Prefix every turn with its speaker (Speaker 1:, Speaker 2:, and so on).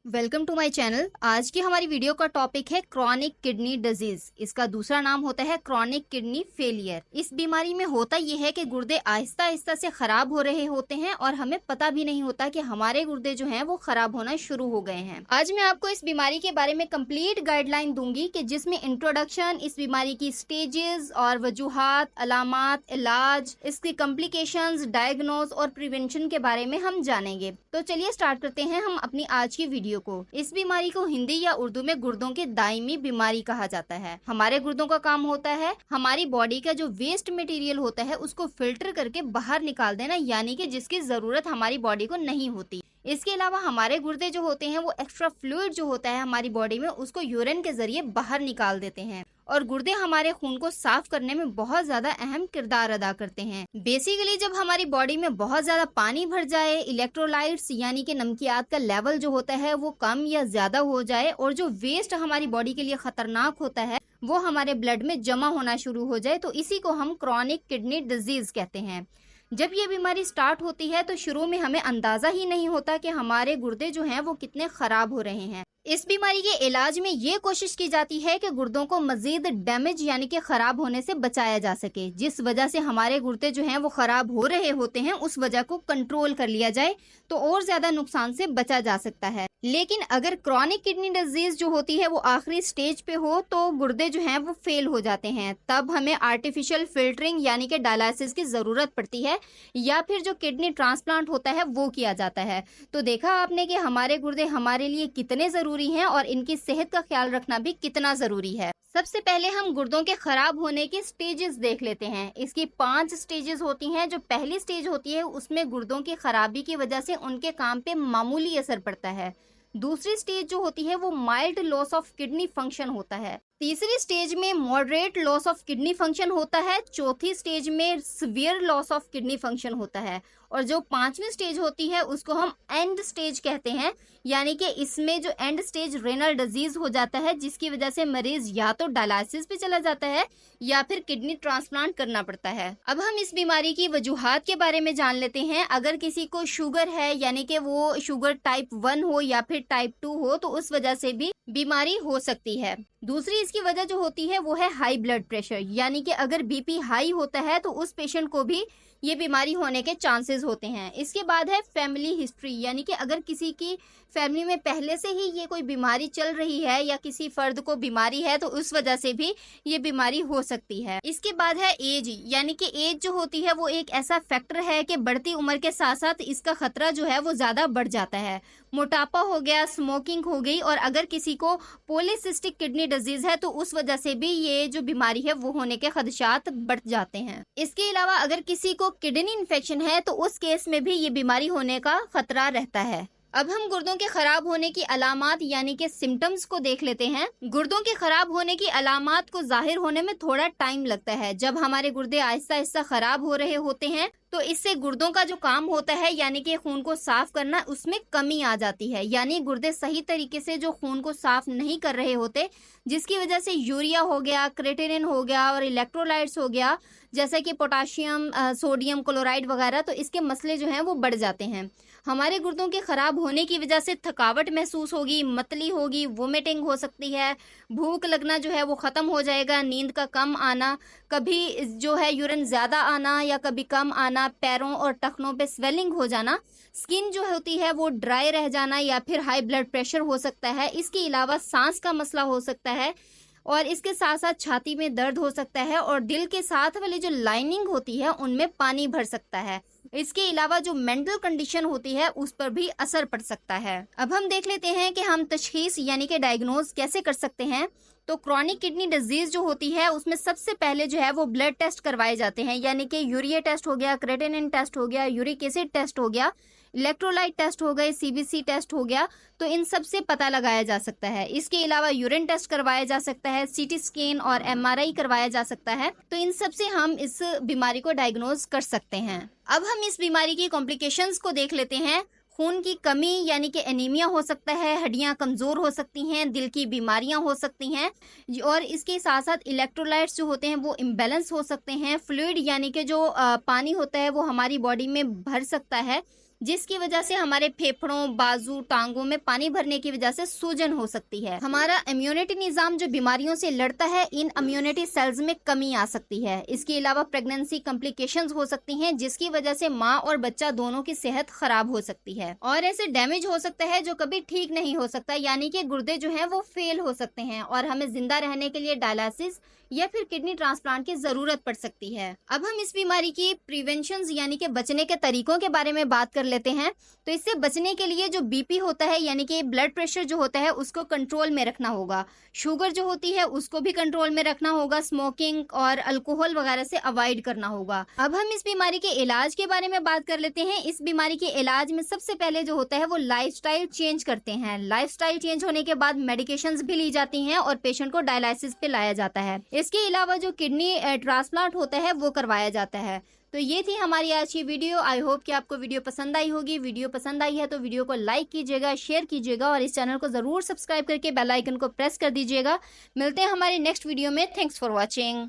Speaker 1: Welcome to my channel. आज की हमारी वीडियो का टॉपिक है क्रॉनिक किडनी डिजीज। इसका दूसरा नाम होता है क्रॉनिक किडनी फेलियर। इस बीमारी में होता यह है कि गुर्दे आहिस्ता आहिस्ता से खराब हो रहे होते हैं और हमें पता भी नहीं होता कि हमारे गुर्दे जो हैं वो खराब होना शुरू हो गए हैं। आज मैं आपको इस बीमारी के बारे में कंप्लीट गाइडलाइन दूंगी कि जिसमें इंट्रोडक्शन, इस बीमारी की स्टेजेस और वजूहात, अलामात, इलाज, इसकी कॉम्प्लिकेशंस, डायग्नोज और प्रिवेंशन के बारे में हम जानेंगे। तो चलिए स्टार्ट करते हैं हम अपनी आज की वीडियो को। इस बीमारी को हिंदी या उर्दू में गुर्दों के दायमी बीमारी कहा जाता है। हमारे गुर्दों का काम होता है हमारी बॉडी का जो वेस्ट मटेरियल होता है उसको फिल्टर करके बाहर निकाल देना, यानी कि जिसकी जरूरत हमारी बॉडी को नहीं होती। इसके अलावा हमारे गुर्दे जो होते हैं वो एक्स्ट्रा फ्लूइड जो होता है हमारी बॉडी में उसको यूरिन के जरिए बाहर निकाल देते हैं और गुर्दे हमारे खून को साफ करने में बहुत ज्यादा अहम किरदार अदा करते हैं। बेसिकली जब हमारी बॉडी में बहुत ज्यादा पानी भर जाए, इलेक्ट्रोलाइट्स यानी कि नमकियात का लेवल जो होता है वो कम या ज्यादा हो जाए और जो वेस्ट हमारी बॉडी के लिए खतरनाक होता है वो हमारे ब्लड में जमा होना शुरू हो जाए, तो इसी को हम क्रॉनिक किडनी डिजीज कहते हैं। जब ये बीमारी स्टार्ट होती है तो शुरू में हमें अंदाजा ही नहीं होता कि हमारे गुर्दे जो हैं वो कितने खराब हो रहे हैं। इस बीमारी के इलाज में ये कोशिश की जाती है कि गुर्दों को मजीद डैमेज यानी कि खराब होने से बचाया जा सके। जिस वजह से हमारे गुर्दे जो हैं वो खराब हो रहे होते हैं उस वजह को कंट्रोल कर लिया जाए तो और ज्यादा नुकसान से बचा जा सकता है। लेकिन अगर क्रॉनिक किडनी डिजीज जो होती है वो आखिरी स्टेज पे हो तो गुर्दे जो हैं वो फेल हो जाते हैं। तब हमें आर्टिफिशियल फिल्टरिंग यानी कि डायलिसिस की जरूरत पड़ती है या फिर जो किडनी ट्रांसप्लांट होता है वो किया जाता है। तो देखा आपने कि हमारे गुर्दे हमारे लिए कितने जरूरी हैं और इनकी सेहत का ख्याल रखना भी कितना जरूरी है। सबसे पहले हम गुर्दों के खराब होने के स्टेजेस देख लेते हैं। इसकी 5 स्टेजेस होती हैं। जो पहली स्टेज होती है उसमें गुर्दों की खराबी की वजह से उनके काम पे मामूली असर पड़ता है। दूसरी स्टेज जो होती है वो mild loss of kidney function होता है। तीसरी स्टेज में moderate loss of kidney function होता है। चौथी स्टेज में severe loss of kidney function होता है और जो 5वीं स्टेज होती है उसको हम एंड स्टेज कहते हैं, यानी कि इसमें जो एंड स्टेज रेनल डिजीज हो जाता है जिसकी वजह से मरीज या तो डायलिसिस पे चला जाता है या फिर किडनी ट्रांसप्लांट करना पड़ता है। अब हम इस बीमारी की वजूहात के बारे में जान लेते हैं। अगर किसी को शुगर है यानी कि वो शुगर टाइप 1 हो या फिर टाइप 2 हो तो उस वजह से भी बीमारी हो सकती है। दूसरी इसकी वजह जो होती है वो है हाई ब्लड प्रेशर, यानी कि अगर बीपी हाई होता है तो उस पेशेंट को भी ये बीमारी होने के चांसेस होते हैं। इसके बाद है फैमिली हिस्ट्री, यानी कि अगर किसी की फैमिली में पहले से ही ये कोई बीमारी चल रही है या किसी फर्द को बीमारी है तो उस वजह से भी ये बीमारी हो सकती है। इसके बाद है एज, यानी कि एज जो होती है वो एक ऐसा फैक्टर है कि बढ़ती उम्र के साथ साथ इसका खतरा जो है वो ज्यादा बढ़ जाता है। मोटापा हो गया, स्मोकिंग हो गई और अगर किसी को पॉलीसिस्टिक किडनी डिजीज है तो उस वजह से भी ये जो बीमारी है वो होने के खदशात बढ़ जाते हैं। इसके अलावा अगर किसी को किडनी इन्फेक्शन है तो उस केस में भी ये बीमारी होने का खतरा रहता है। अब हम गुर्दों के खराब होने की अलामात यानी कि सिम्टम्स को देख लेते हैं। गुर्दों के खराब होने की अलामात को जाहिर होने में थोड़ा टाइम लगता है। जब हमारे गुर्दे आहिस्ता आहिस्ता खराब हो रहे होते हैं तो इससे गुर्दों का जो काम होता है यानी कि खून को साफ करना उसमें कमी आ जाती है, यानी गुर्दे सही तरीके से जो खून को साफ नहीं कर रहे होते जिसकी वजह से यूरिया हो गया, क्रेटिनिन हो गया और इलेक्ट्रोलाइट्स हो गया जैसे कि पोटाशियम, सोडियम क्लोराइड वगैरह, तो इसके मसले जो हैं वो बढ़ जाते हैं। हमारे गुर्दों के खराब होने की वजह से थकावट महसूस होगी, मतली होगी, वोमिटिंग हो सकती है, भूख लगना जो है वो खत्म हो जाएगा, नींद का कम आना, कभी जो है यूरिन ज्यादा आना या कभी कम आना, पैरों और टखनों पे स्वेलिंग हो जाना, स्किन जो होती है वो ड्राई रह जाना या फिर हाई ब्लड प्रेशर हो सकता है। इसके अलावा सांस का मसला हो सकता है और इसके साथ साथ छाती में दर्द हो सकता है और दिल के साथ वाली जो लाइनिंग होती है उनमें पानी भर सकता है। इसके अलावा जो मेंटल कंडीशन होती है उस पर भी असर पड़ सकता है। अब हम देख लेते हैं कि हम तशखीस यानी कि डायग्नोज कैसे कर सकते हैं। तो क्रॉनिक किडनी डिजीज जो होती है उसमें सबसे पहले जो है वो ब्लड टेस्ट करवाए जाते हैं, यानी कि यूरिया टेस्ट हो गया, क्रेटिनिन टेस्ट हो गया, यूरिक एसिड टेस्ट हो गया, इलेक्ट्रोलाइट टेस्ट हो गए, सीबीसी टेस्ट हो गया, तो इन सब से पता लगाया जा सकता है। इसके अलावा यूरिन टेस्ट करवाया जा सकता है, सीटी स्कैन और एमआरआई करवाया जा सकता है। तो इन सब से हम इस बीमारी को डायग्नोज कर सकते हैं। अब हम इस बीमारी की कॉम्प्लिकेशंस को देख लेते हैं। खून की कमी यानी कि एनीमिया हो सकता है, हड्डियां कमजोर हो सकती हैं, दिल की बीमारियां हो सकती हैं और इसके साथ साथ इलेक्ट्रोलाइट्स जो होते हैं वो इम्बैलेंस हो सकते हैं। फ्लूइड यानी कि जो पानी होता है वो हमारी बॉडी में भर सकता है जिसकी वजह से हमारे फेफड़ों, बाजू, टांगों में पानी भरने की वजह से सूजन हो सकती है। हमारा इम्यूनिटी निजाम जो बीमारियों से लड़ता है, इन इम्यूनिटी सेल्स में कमी आ सकती है। इसके अलावा प्रेगनेंसी कॉम्प्लिकेशंस हो सकती हैं, जिसकी वजह से माँ और बच्चा दोनों की सेहत खराब हो सकती है और ऐसे डैमेज हो सकता है जो कभी ठीक नहीं हो सकता, यानी कि गुर्दे जो हैं वो फेल हो सकते हैं और हमें जिंदा रहने के लिए डायलिसिस या फिर किडनी ट्रांसप्लांट की जरूरत पड़ सकती है। अब हम इस बीमारी की प्रिवेंशन यानी कि बचने के तरीकों के बारे में बात कर लेते हैं। तो इससे बचने के लिए जो बीपी होता है यानी कि ब्लड प्रेशर जो होता है उसको कंट्रोल में रखना होगा। शुगर जो होती है उसको भी कंट्रोल में रखना होगा। स्मोकिंग और अल्कोहल वगैरह से अवॉइड करना होगा। अब हम इस बीमारी के इलाज के बारे में बात कर लेते हैं। इस बीमारी के इलाज में सबसे पहले जो होता है वो लाइफस्टाइल चेंज करते हैं। लाइफस्टाइल चेंज होने के बाद मेडिकेशंस भी ली जाती हैं और पेशेंट को डायलिसिस पे लाया जाता है। इसके अलावा जो किडनी ट्रांसप्लांट होता है वो करवाया जाता है। तो ये थी हमारी आज की वीडियो। आई होप कि आपको वीडियो पसंद आई होगी। वीडियो पसंद आई है तो वीडियो को लाइक कीजिएगा, शेयर कीजिएगा और इस चैनल को जरूर सब्सक्राइब करके बेल आइकन को प्रेस कर दीजिएगा। मिलते हैं हमारी नेक्स्ट वीडियो में। Thanks for watching.